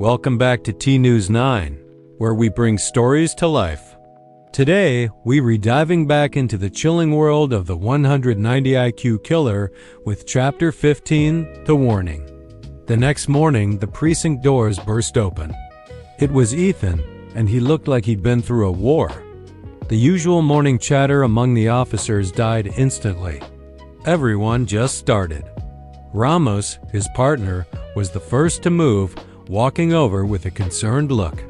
Welcome back to T-News 9, where we bring stories to life. Today, we're diving back into the chilling world of the 190 IQ killer with Chapter 15, The Warning. The next morning, the precinct doors burst open. It was Ethan, and he looked like he'd been through a war. The usual morning chatter among the officers died instantly. Everyone just started. Ramos, his partner, was the first to move, walking over with a concerned look.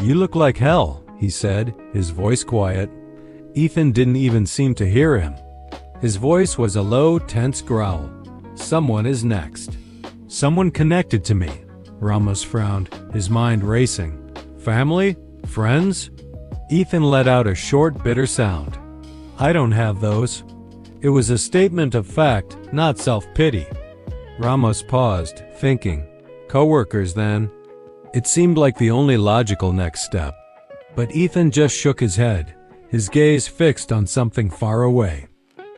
"You look like hell," he said, his voice quiet. Ethan didn't even seem to hear him. His voice was a low, tense growl. "Someone is next." "Someone connected to me." Ramos frowned, his mind racing. "Family? Friends?" Ethan let out a short, bitter sound. "I don't have those." It was a statement of fact, not self-pity. Ramos paused, thinking. Coworkers, then. It seemed like the only logical next step. But Ethan just shook his head, his gaze fixed on something far away.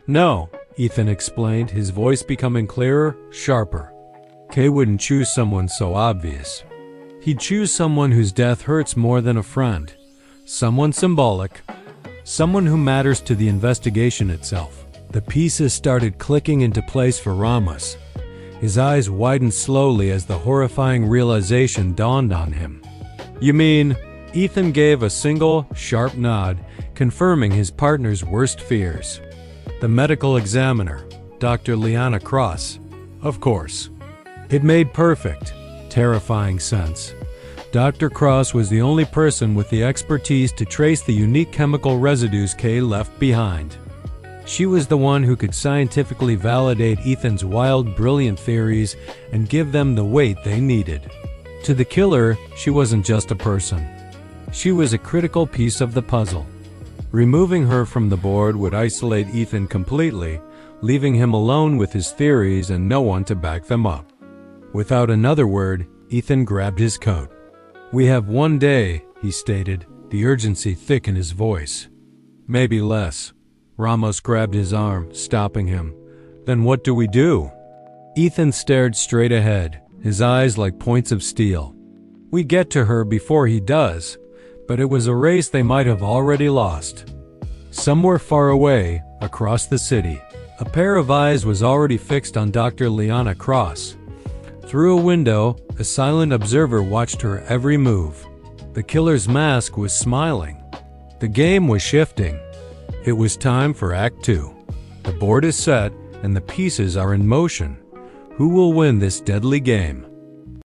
"No," Ethan explained, his voice becoming clearer, sharper. Kay wouldn't choose someone so obvious. He'd choose someone whose death hurts more than a friend. Someone symbolic. Someone who matters to the investigation itself. The pieces started clicking into place for Ramos. His eyes widened slowly as the horrifying realization dawned on him. "You mean?" Ethan gave a single, sharp nod, confirming his partner's worst fears. "The medical examiner, Dr. Liana Cross." Of course. It made perfect, terrifying sense. Dr. Cross was the only person with the expertise to trace the unique chemical residues Kay left behind. She was the one who could scientifically validate Ethan's wild, brilliant theories and give them the weight they needed. To the killer, she wasn't just a person. She was a critical piece of the puzzle. Removing her from the board would isolate Ethan completely, leaving him alone with his theories and no one to back them up. Without another word, Ethan grabbed his coat. "We have one day," he stated, the urgency thick in his voice. "Maybe less." Ramos grabbed his arm, stopping him. "Then what do we do?" Ethan stared straight ahead, his eyes like points of steel. "We get to her before he does," but it was a race they might have already lost. Somewhere far away, across the city, a pair of eyes was already fixed on Dr. Liana Cross. Through a window, a silent observer watched her every move. The killer's mask was smiling. The game was shifting. It was time for Act 2. The board is set, and the pieces are in motion. Who will win this deadly game?